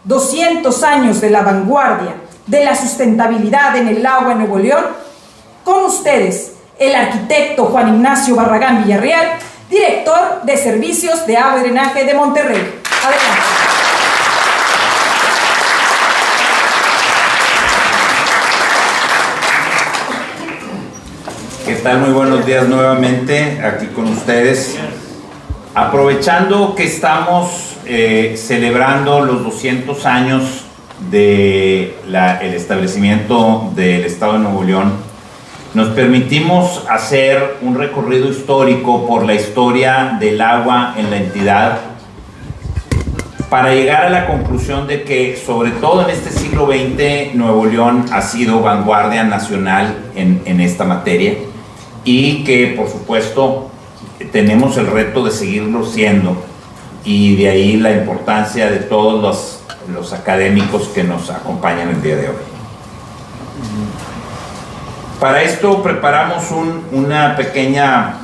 200 años de la vanguardia de la sustentabilidad en el agua en Nuevo León. Con ustedes, el arquitecto Juan Ignacio Barragán Villarreal, director de Servicios de Agua y Drenaje de Monterrey. Adelante. ¿Qué tal? Muy buenos días nuevamente aquí con ustedes. Aprovechando que estamos celebrando los 200 años del establecimiento del Estado de Nuevo León, nos permitimos hacer un recorrido histórico por la historia del agua en la entidad para llegar a la conclusión de que, sobre todo en este siglo XX, Nuevo León ha sido vanguardia nacional en esta materia y que, por supuesto, tenemos el reto de seguirlo siendo, y de ahí la importancia de todos los académicos que nos acompañan el día de hoy. Para esto preparamos una pequeña...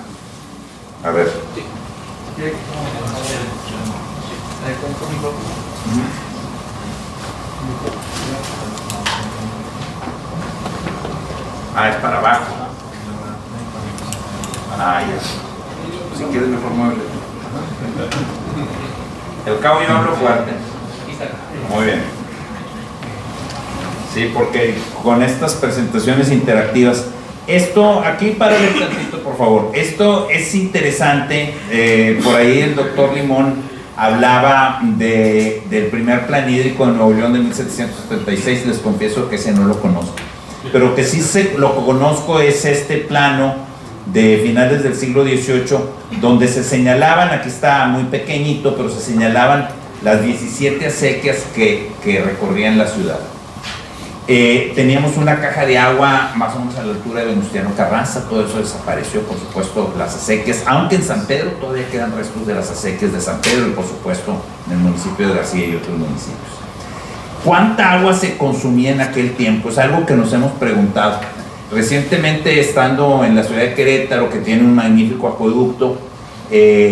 A ver. Ah, es para abajo. Ah, ya. Si quieres mejor muévele. El cabo yo hablo fuerte. Muy bien. Sí, porque con estas presentaciones interactivas, esto, aquí párale tantito por favor, esto es interesante. Por ahí el doctor Limón hablaba del primer plan hídrico de Nuevo León de 1776, les confieso que ese no lo conozco, pero que sí lo conozco es este plano de finales del siglo XVIII, donde se señalaban, aquí está muy pequeñito, pero se señalaban las 17 acequias que recorrían la ciudad. Teníamos una caja de agua más o menos a la altura de Venustiano Carranza, todo eso desapareció, por supuesto, las acequias, aunque en San Pedro todavía quedan restos de las acequias de San Pedro y, por supuesto, en el municipio de García y otros municipios. ¿Cuánta agua se consumía en aquel tiempo? Es algo que nos hemos preguntado. Recientemente, estando en la ciudad de Querétaro, que tiene un magnífico acueducto,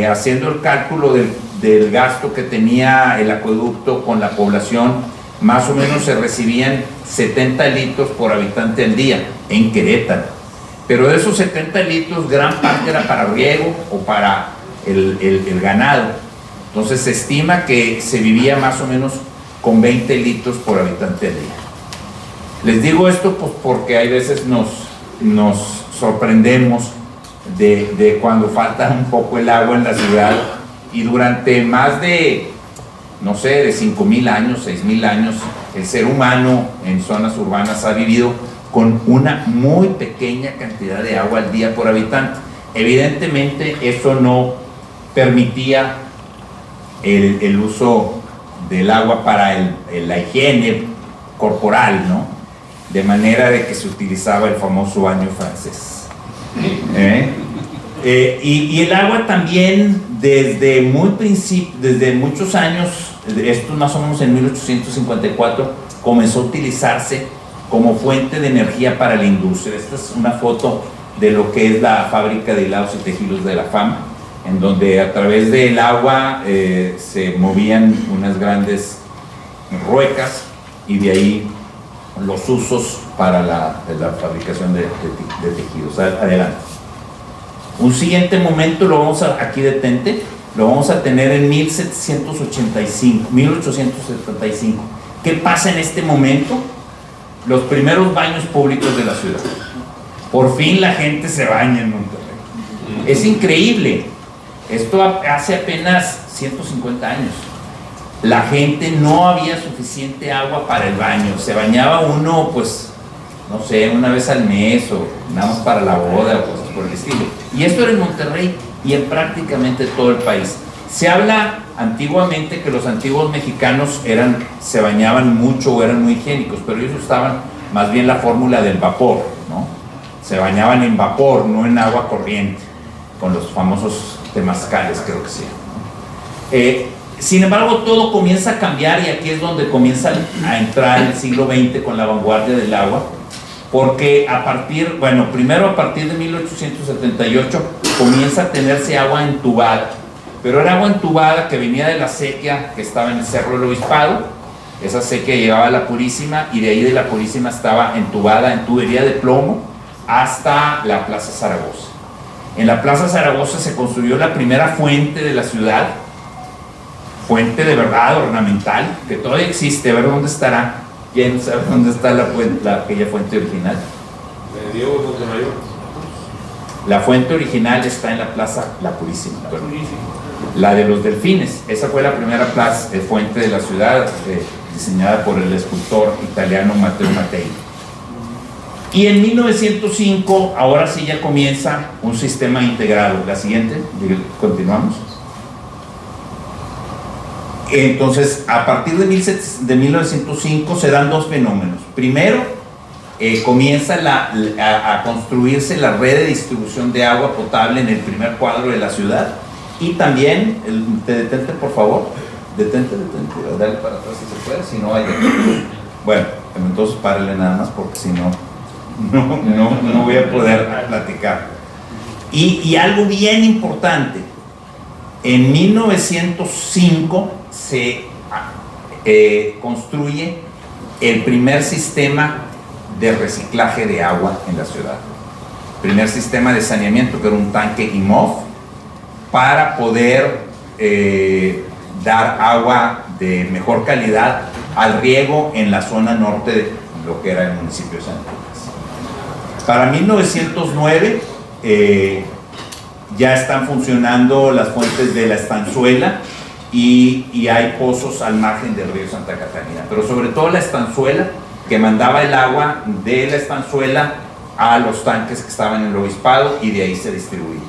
haciendo el cálculo del gasto que tenía el acueducto con la población, más o menos se recibían 70 litros por habitante al día en Querétaro. Pero de esos 70 litros, gran parte era para riego o para el ganado. Entonces se estima que se vivía más o menos con 20 litros por habitante al día. Les digo esto pues porque hay veces nos sorprendemos de cuando falta un poco el agua en la ciudad, y durante más de, no sé, de 5,000 años, 6,000 años, el ser humano en zonas urbanas ha vivido con una muy pequeña cantidad de agua al día por habitante. Evidentemente eso no permitía el uso del agua para la higiene corporal, ¿no? De manera de que se utilizaba el famoso baño francés. Y el agua también desde muchos años, esto más o menos en 1854, comenzó a utilizarse como fuente de energía para la industria. Esta es una foto de lo que es la fábrica de hilados y tejidos de la FAM, en donde a través del agua se movían unas grandes ruecas, y de ahí los usos para la fabricación de tejidos. Adelante. Un siguiente momento, aquí detente, lo vamos a tener en 1875. ¿Qué pasa en este momento? Los primeros baños públicos de la ciudad. Por fin la gente se baña en Monterrey. Es increíble. Esto hace apenas 150 años. La gente no había suficiente agua para el baño. Se bañaba uno, pues, no sé, una vez al mes o nada más para la boda o cosas por el estilo. Y esto era en Monterrey y en prácticamente todo el país. Se habla antiguamente que los antiguos mexicanos se bañaban mucho o eran muy higiénicos, pero ellos usaban más bien la fórmula del vapor, ¿no? Se bañaban en vapor, no en agua corriente, con los famosos temazcales, creo que sí, ¿no? Sin embargo, todo comienza a cambiar, y aquí es donde comienza a entrar el siglo XX con la vanguardia del agua, porque primero a partir de 1878 comienza a tenerse agua entubada, pero era agua entubada que venía de la sequía que estaba en el Cerro del Obispado, Esa acequia llegaba a la Purísima y de ahí de la Purísima estaba entubada en tubería de plomo hasta la Plaza Zaragoza. En la Plaza Zaragoza se construyó la primera fuente de la ciudad, fuente de verdad ornamental, que todavía existe. A ver dónde estará. ¿Quién sabe dónde está la fuente, aquella fuente original? Diego Montemayor. La fuente original está en la Plaza La Purísima. La de los Delfines, esa fue la primera fuente de la ciudad, diseñada por el escultor italiano Matteo Mattei. Y en 1905, ahora sí ya comienza un sistema integrado. La siguiente, continuamos. Entonces, a partir de 1905 se dan dos fenómenos. Primero, comienza a construirse la red de distribución de agua potable en el primer cuadro de la ciudad. Y también, detente por favor, detente, dale para atrás si se puede, si no hay. Bueno, entonces párale nada más porque si no, no voy a poder platicar. Y algo bien importante, en 1905 se construye el primer sistema de reciclaje de agua en la ciudad. Primer sistema de saneamiento, que era un tanque IMOF, para poder dar agua de mejor calidad al riego en la zona norte de lo que era el municipio de San Lucas. Para 1909 ya están funcionando las fuentes de la estanzuela y hay pozos al margen del río Santa Catarina, pero sobre todo la estanzuela, que mandaba el agua de la estanzuela a los tanques que estaban en el obispado y de ahí se distribuía.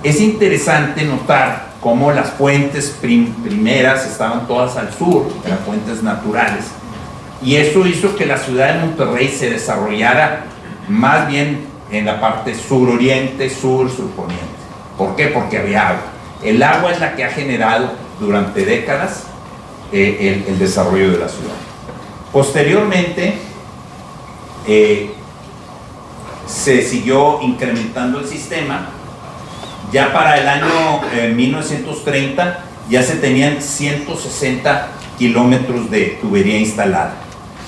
Es interesante notar cómo las fuentes primeras estaban todas al sur, eran fuentes naturales, y eso hizo que la ciudad de Monterrey se desarrollara más bien en la parte suroriente, surponiente. ¿Por qué? Porque había agua. El agua es la que ha generado durante décadas el desarrollo de la ciudad. Posteriormente se siguió incrementando el sistema. Ya para el año 1930 ya se tenían 160 kilómetros de tubería instalada.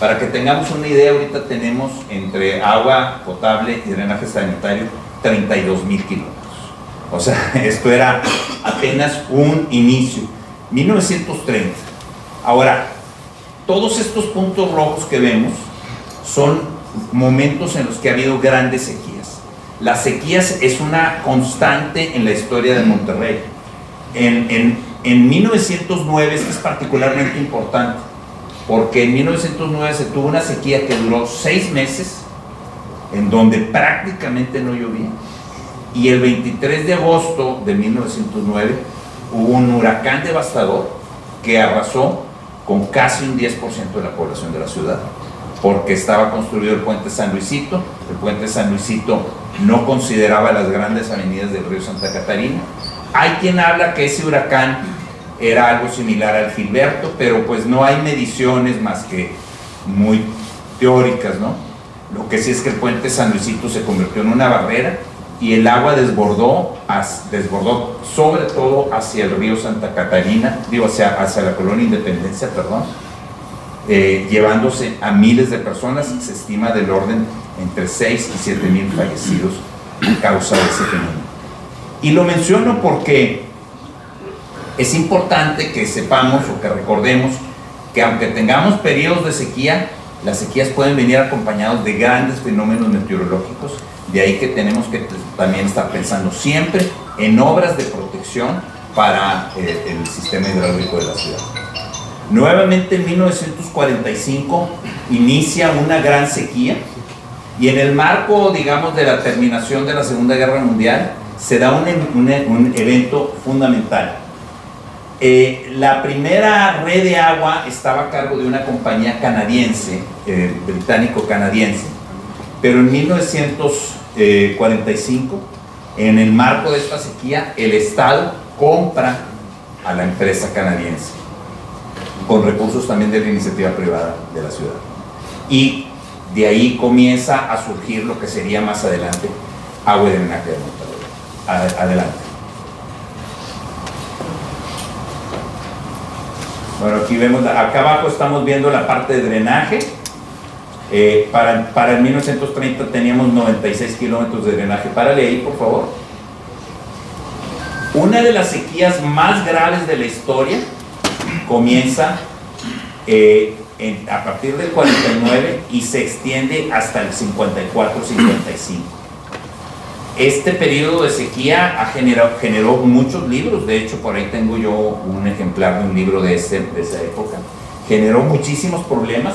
Para que tengamos una idea, ahorita tenemos entre agua potable y drenaje sanitario 32,000 kilómetros. O sea, esto era apenas un inicio. 1930. Ahora, todos estos puntos rojos que vemos son momentos en los que ha habido grandes sequías. Las sequías es una constante en la historia de Monterrey. En 1909 esto es particularmente importante, porque en 1909 se tuvo una sequía que duró 6 meses, en donde prácticamente no llovía. Y el 23 de agosto de 1909 hubo un huracán devastador que arrasó con casi un 10% de la población de la ciudad, porque estaba construido el puente San Luisito. El puente San Luisito no consideraba las grandes avenidas del río Santa Catarina. Hay quien habla que ese huracán era algo similar al Gilberto, pero pues no hay mediciones más que muy teóricas, ¿no? Lo que sí es que el puente San Luisito se convirtió en una barrera y el agua desbordó sobre todo hacia el río Santa Catarina, hacia la colonia Independencia, perdón, llevándose a miles de personas. Se estima del orden entre 6 y 7 mil fallecidos a causa de ese fenómeno. Y lo menciono porque es importante que sepamos o que recordemos que aunque tengamos periodos de sequía, las sequías pueden venir acompañados de grandes fenómenos meteorológicos. De ahí que tenemos que también estar pensando siempre en obras de protección para el sistema hidráulico de la ciudad. Nuevamente en 1945 inicia una gran sequía y en el marco, digamos, de la terminación de la Segunda Guerra Mundial se da un evento fundamental. La primera red de agua estaba a cargo de una compañía canadiense, británico-canadiense, pero en 1945, en el marco de esta sequía, el Estado compra a la empresa canadiense, con recursos también de la iniciativa privada de la ciudad. Y de ahí comienza a surgir lo que sería más adelante Agua y Drenaje de Monterrey. Adelante. Bueno, aquí vemos, acá abajo estamos viendo la parte de drenaje. Para el 1930 teníamos 96 kilómetros de drenaje. Párale ahí, por favor. Una de las sequías más graves de la historia comienza a partir del 49 y se extiende hasta el 54-55. Este periodo de sequía generó muchos libros. De hecho, por ahí tengo yo un ejemplar de un libro de esa época. Generó muchísimos problemas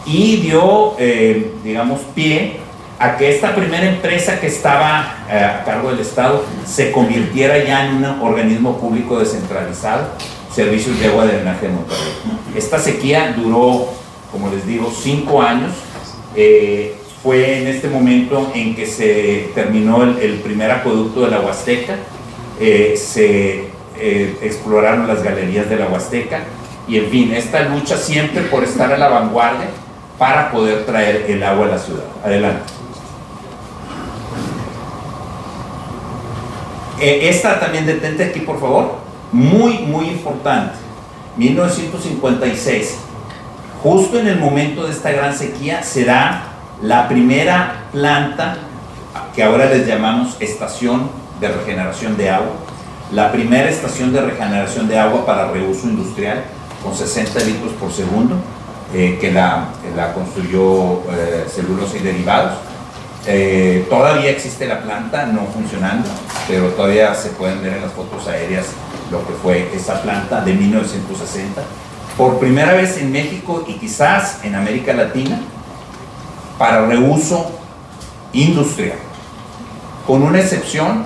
y dio, digamos, pie a que esta primera empresa que estaba a cargo del Estado se convirtiera ya en un organismo público descentralizado, Servicios de Agua de Drenaje de Monterrey. Esta sequía duró, como les digo, 5 años. Fue en este momento en que se terminó el primer acueducto de la Huasteca, se exploraron las galerías de la Huasteca y, en fin, esta lucha siempre por estar a la vanguardia para poder traer el agua a la ciudad. Adelante. Esta también, detente aquí, por favor. Muy, muy importante. 1956. Justo en el momento de esta gran sequía se da la primera planta, que ahora les llamamos estación de regeneración de agua, la primera estación de regeneración de agua para reuso industrial con 60 litros por segundo, que la construyó Celulosa y Derivados. Todavía existe la planta, no funcionando, pero todavía se pueden ver en las fotos aéreas lo que fue esa planta de 1960. Por primera vez en México y quizás en América Latina, para reuso industrial, con una excepción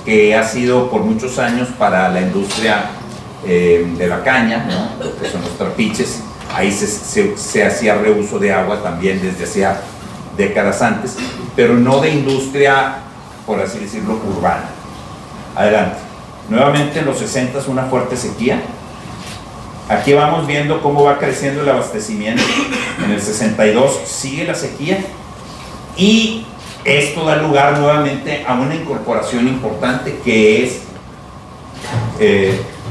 que ha sido por muchos años para la industria de la caña, ¿no? Lo que son los trapiches. Ahí se hacía reuso de agua también desde hacía décadas antes, pero no de industria, por así decirlo, urbana. Adelante. Nuevamente en los 60 una fuerte sequía. Aquí vamos viendo cómo va creciendo el abastecimiento. En el 62 sigue la sequía y esto da lugar nuevamente a una incorporación importante que es,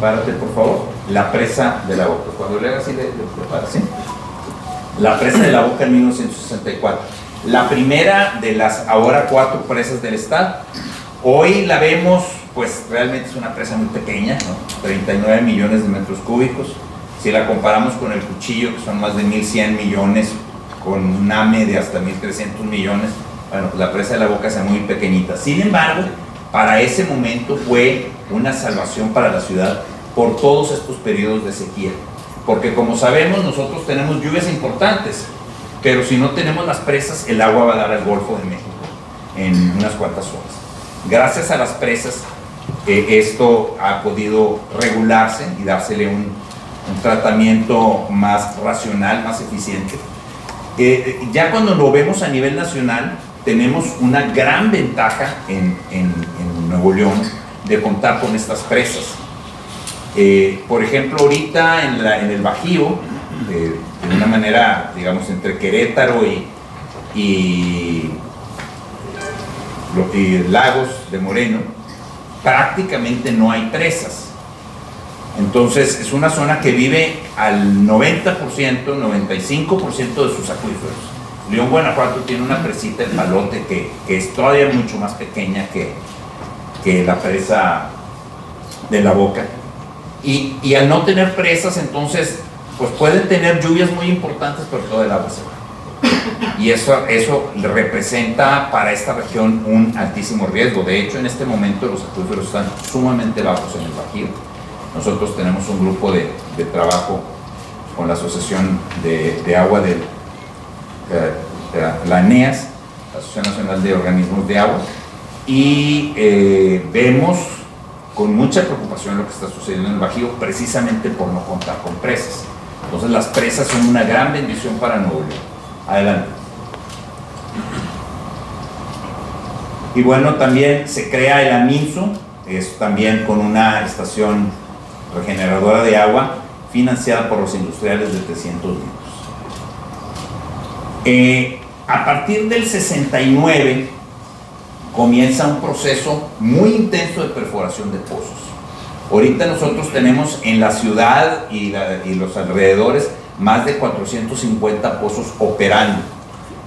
párate por favor, la presa de la Boca. Cuando le hagas así, le paras, ¿sí? La presa de la Boca en 1964. La primera de las ahora 4 presas del estado. Hoy la vemos, pues realmente es una presa muy pequeña, ¿no? 39 millones de metros cúbicos. Si la comparamos con el Cuchillo, que son más de 1.100 millones, con un AME de hasta 1.300 millones, bueno, pues la presa de la Boca es muy pequeñita. Sin embargo, para ese momento fue una salvación para la ciudad por todos estos periodos de sequía. Porque como sabemos, nosotros tenemos lluvias importantes, pero si no tenemos las presas, el agua va a dar al Golfo de México en unas cuantas horas. Gracias a las presas, esto ha podido regularse y dársele un tratamiento más racional, más eficiente. Ya cuando lo vemos a nivel nacional, tenemos una gran ventaja en Nuevo León de contar con estas presas. Por ejemplo, ahorita en el Bajío, de una manera, digamos, entre Querétaro y Lagos de Moreno, prácticamente no hay presas. Entonces es una zona que vive al 90%, 95% de sus acuíferos. León, Guanajuato tiene una presita en Palote que es todavía mucho más pequeña que la presa de la Boca. Y al no tener presas, entonces, pues pueden tener lluvias muy importantes, pero todo el agua se va. Y eso representa para esta región un altísimo riesgo. De hecho, en este momento los acuíferos están sumamente bajos en el Bajío. Nosotros tenemos un grupo de trabajo con la Asociación de Agua de la ANEAS, la Asociación Nacional de Organismos de Agua, y vemos con mucha preocupación lo que está sucediendo en el Bajío, precisamente por no contar con presas. Entonces las presas son una gran bendición para Nuevo León. Adelante. Y bueno, también se crea el AMINSU, es también con una estación regeneradora de agua financiada por los industriales de 300 litros. A partir del 69 comienza un proceso muy intenso de perforación de pozos. Ahorita nosotros tenemos en la ciudad y los alrededores más de 450 pozos operando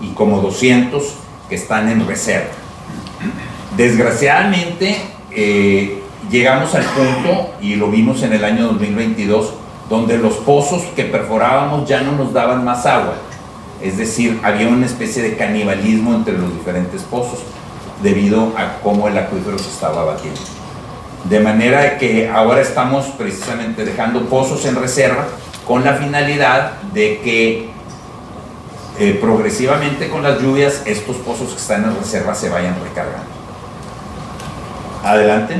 y como 200 que están en reserva. Desgraciadamente llegamos al punto, y lo vimos en el año 2022, donde los pozos que perforábamos ya no nos daban más agua. Es decir, había una especie de canibalismo entre los diferentes pozos debido a cómo el acuífero se estaba batiendo. De manera que ahora estamos precisamente dejando pozos en reserva con la finalidad de que progresivamente con las lluvias estos pozos que están en reserva se vayan recargando. Adelante.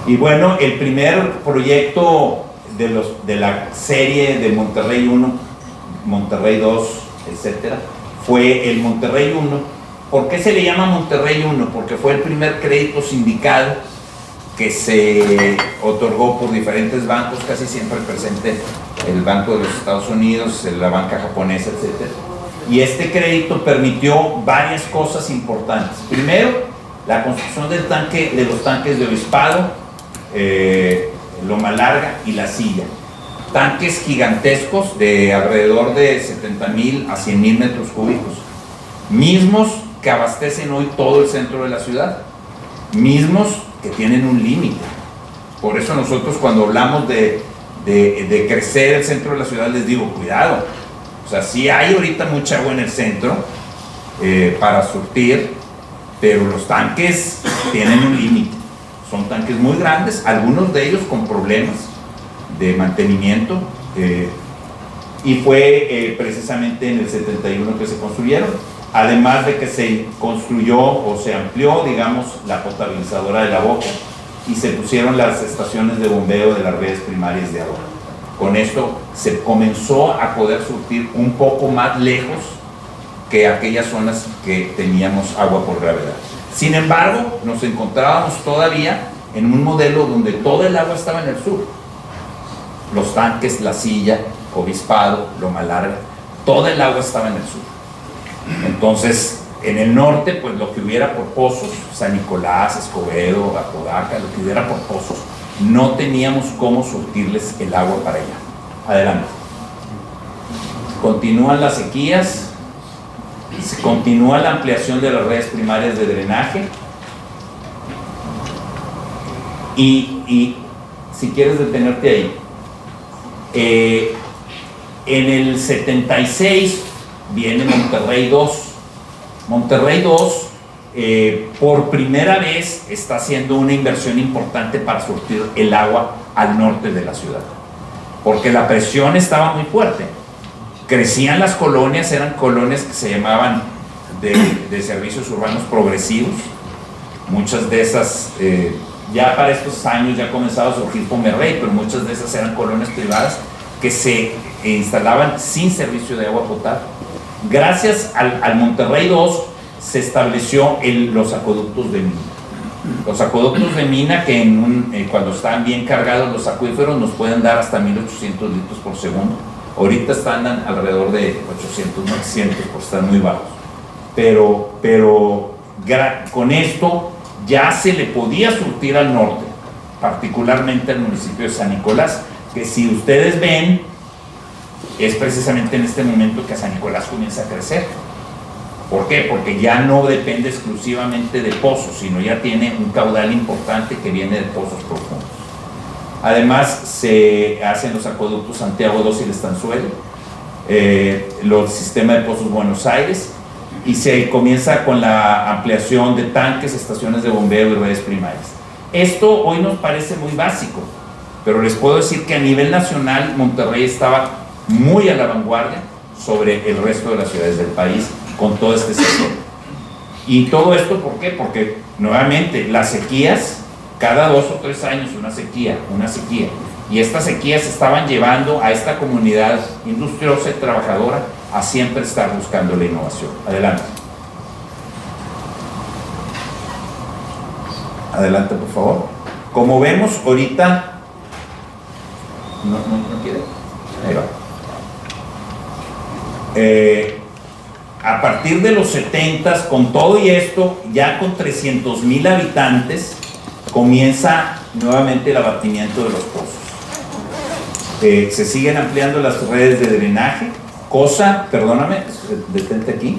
Y bueno, el primer proyecto de la serie de Monterrey 1, Monterrey 2, etcétera, fue el Monterrey 1. ¿Por qué se le llama Monterrey 1? Porque fue el primer crédito sindicado que se otorgó por diferentes bancos, casi siempre presente el Banco de los Estados Unidos, la banca japonesa, etcétera. Y este crédito permitió varias cosas importantes. Primero, la construcción de los tanques de Obispado, Loma Larga y La Silla. Tanques gigantescos de alrededor de 70,000 a 100,000 metros cúbicos, mismos que abastecen hoy todo el centro de la ciudad, mismos que tienen un límite. Por eso nosotros cuando hablamos de crecer el centro de la ciudad les digo, cuidado, o sea, sí hay ahorita mucha agua en el centro para surtir, pero los tanques tienen un límite. Son tanques muy grandes, algunos de ellos con problemas de mantenimiento, y fue precisamente en el 71 que se construyeron, además de que se construyó o se amplió, digamos, la potabilizadora de La Boca y se pusieron las estaciones de bombeo de las redes primarias de agua. Con esto se comenzó a poder surtir un poco más lejos que aquellas zonas que teníamos agua por gravedad. Sin embargo, nos encontrábamos todavía en un modelo donde todo el agua estaba en el sur. Los tanques, La Silla, Obispado, Loma Larga, toda el agua estaba en el sur. Entonces, en el norte, pues lo que hubiera por pozos, San Nicolás, Escobedo, Apodaca, lo que hubiera por pozos, no teníamos cómo surtirles el agua para allá. Adelante. Continúan las sequías, continúa la ampliación de las redes primarias de drenaje y si quieres detenerte ahí, en el 76 viene Monterrey 2. Monterrey 2 por primera vez está haciendo una inversión importante para surtir el agua al norte de la ciudad, porque la presión estaba muy fuerte. Crecían las colonias, eran colonias que se llamaban de servicios urbanos progresivos. Muchas de esas, ya para estos años ya ha comenzado a surgir Pomerrey, pero muchas de esas eran colonias privadas que se instalaban sin servicio de agua potable. Gracias al Monterrey 2 se estableció los acueductos de mina. Los acueductos de mina que cuando están bien cargados los acuíferos nos pueden dar hasta 1,800 litros por segundo. Ahorita están alrededor de 800, 900, porque están muy bajos. Pero con esto ya se le podía surtir al norte, particularmente al municipio de San Nicolás, que si ustedes ven, es precisamente en este momento que San Nicolás comienza a crecer. ¿Por qué? Porque ya no depende exclusivamente de pozos, sino ya tiene un caudal importante que viene de pozos profundos. Además, se hacen los acueductos Santiago 2 y el Estanzuelo, los sistemas de pozos Buenos Aires, y se comienza con la ampliación de tanques, estaciones de bombeo y redes primarias. Esto hoy nos parece muy básico, pero les puedo decir que a nivel nacional Monterrey estaba muy a la vanguardia sobre el resto de las ciudades del país con todo este sector. Y todo esto, ¿por qué? Porque nuevamente las sequías, cada 2 o 3 años una sequía, y estas sequías estaban llevando a esta comunidad industriosa y trabajadora a siempre estar buscando la innovación. Adelante. Adelante, por favor. Como vemos ahorita, no quiere, ahí va. A partir de los 70s, con todo y esto, ya con 300,000 habitantes, comienza nuevamente el abatimiento de los pozos. Se siguen ampliando las redes de drenaje, cosa, perdóname, detente aquí,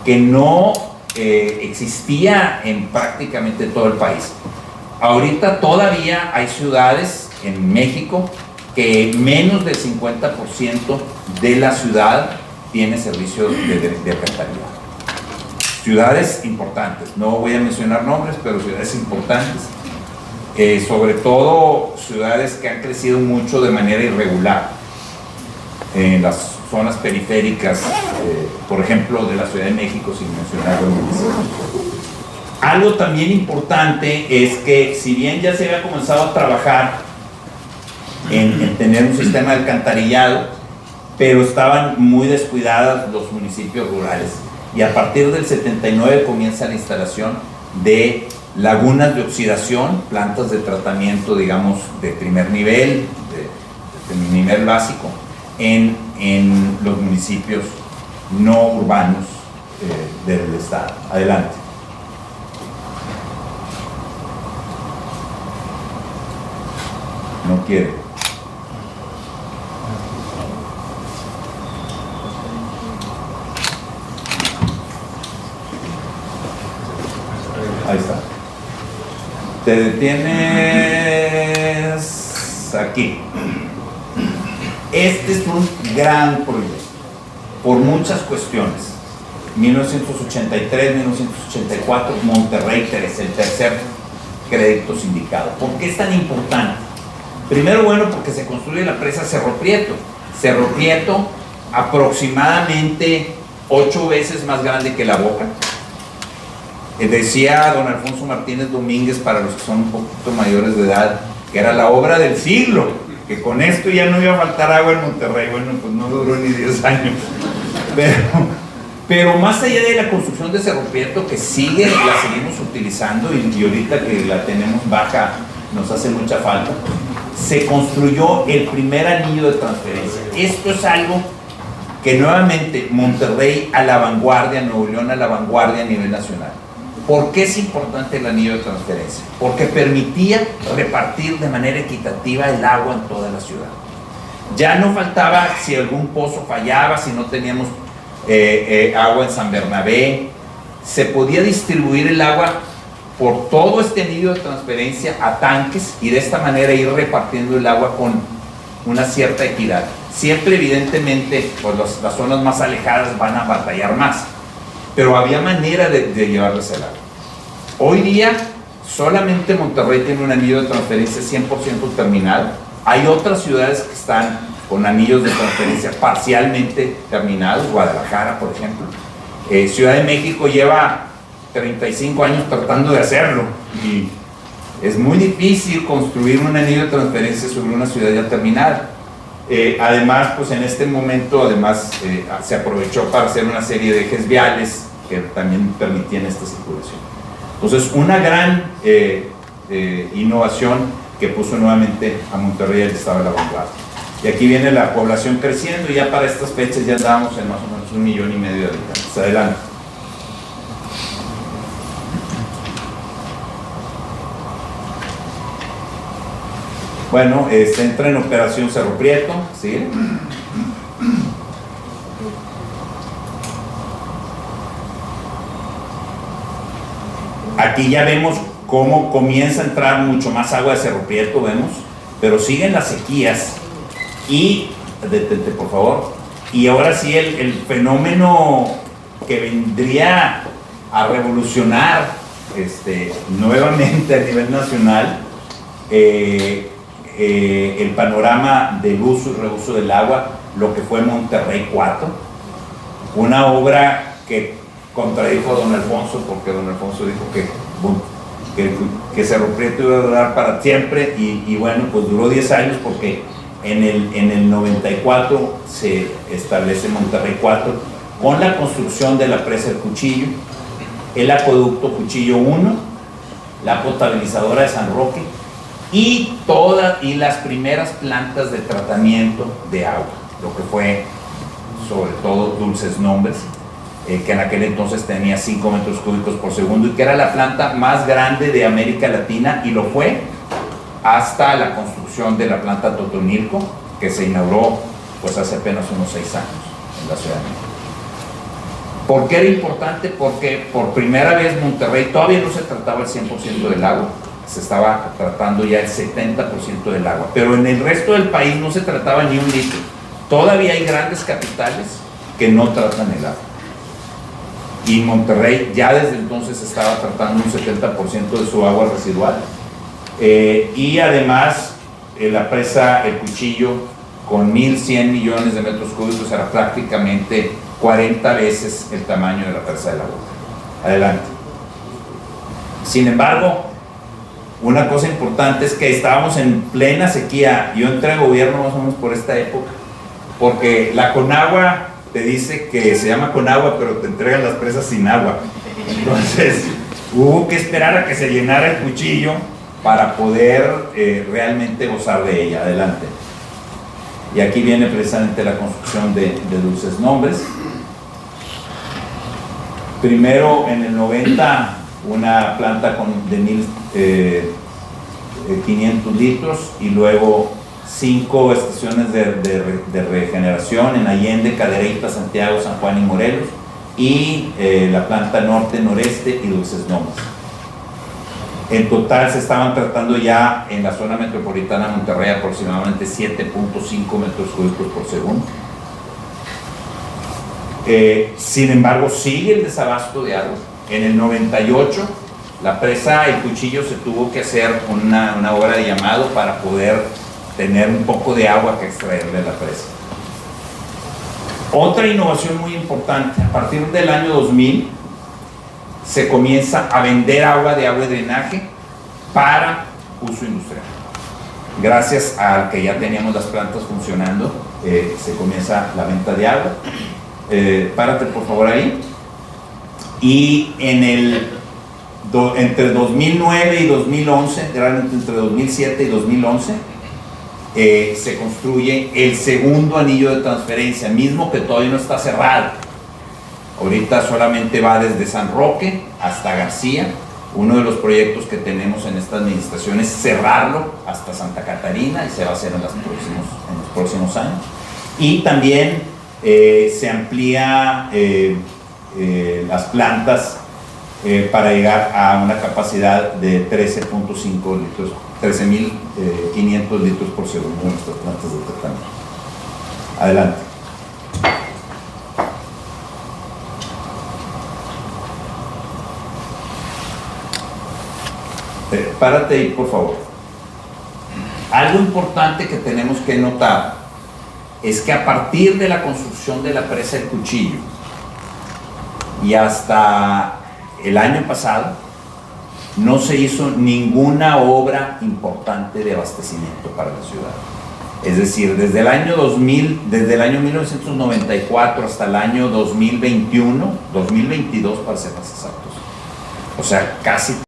que no existía en prácticamente todo el país. Ahorita todavía hay ciudades en México que menos del 50% de la ciudad tiene servicio de alcantarillado. Ciudades importantes, no voy a mencionar nombres, pero ciudades importantes, sobre todo ciudades que han crecido mucho de manera irregular, en las zonas periféricas, por ejemplo, de la Ciudad de México, sin mencionar los municipios. Algo también importante es que, si bien ya se había comenzado a trabajar en tener un sistema de alcantarillado, pero estaban muy descuidados los municipios rurales. Y a partir del 79 comienza la instalación de lagunas de oxidación, plantas de tratamiento, digamos, de primer nivel, de nivel básico, en los municipios no urbanos del estado. Adelante. No quiere. Ahí está. Te detienes aquí. Este es un gran proyecto por muchas cuestiones. 1983, 1984, Monterrey 3, el tercer crédito sindicado. ¿Por qué es tan importante? Primero, bueno, porque se construye la presa Cerro Prieto. Cerro Prieto, aproximadamente 8 veces más grande que La Boca. Decía don Alfonso Martínez Domínguez, para los que son un poquito mayores de edad, que era la obra del siglo, que con esto ya no iba a faltar agua en Monterrey. Bueno, pues no duró ni 10 años. Pero más allá de la construcción de Cerro Prieto, que la seguimos utilizando, y ahorita que la tenemos baja nos hace mucha falta, se construyó el primer anillo de transferencia. Esto es algo que nuevamente Monterrey a la vanguardia, Nuevo León a la vanguardia a nivel nacional. ¿Por qué es importante el anillo de transferencia? Porque permitía repartir de manera equitativa el agua en toda la ciudad. Ya no faltaba, si algún pozo fallaba, si no teníamos agua en San Bernabé, se podía distribuir el agua por todo este anillo de transferencia a tanques, y de esta manera ir repartiendo el agua con una cierta equidad. Siempre, evidentemente, pues las zonas más alejadas van a batallar más, pero había manera de llevarles el agua. Hoy día solamente Monterrey tiene un anillo de transferencia 100% terminado. Hay otras ciudades que están con anillos de transferencia parcialmente terminados, Guadalajara, por ejemplo. Ciudad de México lleva 35 años tratando de hacerlo, y es muy difícil construir un anillo de transferencia sobre una ciudad ya terminada. Además, pues en este momento, se aprovechó para hacer una serie de ejes viales que también permitían esta circulación. Entonces, una gran innovación que puso nuevamente a Monterrey al estado de la vanguardia. Y aquí viene la población creciendo, y ya para estas fechas ya andábamos en más o menos 1,5 millones de habitantes. Adelante. Bueno, se entra en operación Cerro Prieto, ¿sí? Aquí ya vemos cómo comienza a entrar mucho más agua de Cerro Prieto, vemos, pero siguen las sequías. Y, detente por favor, y ahora sí el fenómeno que vendría a revolucionar nuevamente a nivel nacional el panorama del uso y reuso del agua, lo que fue Monterrey 4, una obra que contradijo a don Alfonso, porque don Alfonso dijo que Cerro Prieto iba a durar para siempre, y bueno, pues duró 10 años, porque en el 94 se establece Monterrey 4 con la construcción de la presa del Cuchillo, el acueducto Cuchillo 1, la potabilizadora de San Roque, y las primeras plantas de tratamiento de agua, lo que fue sobre todo Dulces Nombres, que en aquel entonces tenía 5 metros cúbicos por segundo y que era la planta más grande de América Latina, y lo fue hasta la construcción de la planta Totonilco, que se inauguró pues hace apenas unos 6 años en la Ciudad de México. ¿Por qué era importante? Porque por primera vez Monterrey todavía no se trataba el 100% del agua, se estaba tratando ya el 70% del agua, pero en el resto del país no se trataba ni un litro. Todavía hay grandes capitales que no tratan el agua. Y Monterrey ya desde entonces estaba tratando un 70% de su agua residual. Y además la presa El Cuchillo, con 1.100 millones de metros cúbicos, era prácticamente 40 veces el tamaño de la presa de la Boca. Adelante. Sin embargo, una cosa importante es que estábamos en plena sequía. Yo entré a gobierno más o menos por esta época, porque la Conagua te dice que se llama Conagua, pero te entregan las presas sin agua. Entonces hubo que esperar a que se llenara El Cuchillo para poder realmente gozar de ella. Adelante. Y aquí viene precisamente la construcción de Dulces Nombres. Primero en el 90 una planta de 1.500 litros, y luego 5 estaciones de regeneración en Allende, Cadereyta, Santiago, San Juan y Morelos, y la planta norte, noreste y Dulces Nombres. En total se estaban tratando ya en la zona metropolitana de Monterrey aproximadamente 7.5 metros cúbicos por segundo. Sin embargo, sigue el desabasto de agua. En el 98 la presa El Cuchillo se tuvo que hacer una obra de llamado para poder tener un poco de agua que extraer de la presa. Otra innovación muy importante: a partir del año 2000 se comienza a vender agua de drenaje para uso industrial. Gracias a que ya teníamos las plantas funcionando, se comienza la venta de agua. Párate por favor ahí. Y entre 2009 y 2011, realmente entre 2007 y 2011, se construye el segundo anillo de transferencia, mismo que todavía no está cerrado. Ahorita solamente va desde San Roque hasta García. Uno de los proyectos que tenemos en esta administración es cerrarlo hasta Santa Catarina, y se va a hacer en los próximos años. Y también se amplía las plantas para llegar a una capacidad de 13.5 litros, 13.500 litros por segundo en nuestras plantas de tratamiento. Adelante. Párate ahí, por favor. Algo importante que tenemos que notar es que a partir de la construcción de la presa El Cuchillo y hasta el año pasado, no se hizo ninguna obra importante de abastecimiento para la ciudad. Es decir, desde el año 1994 hasta el año 2021, 2022 para ser más exactos, o sea, casi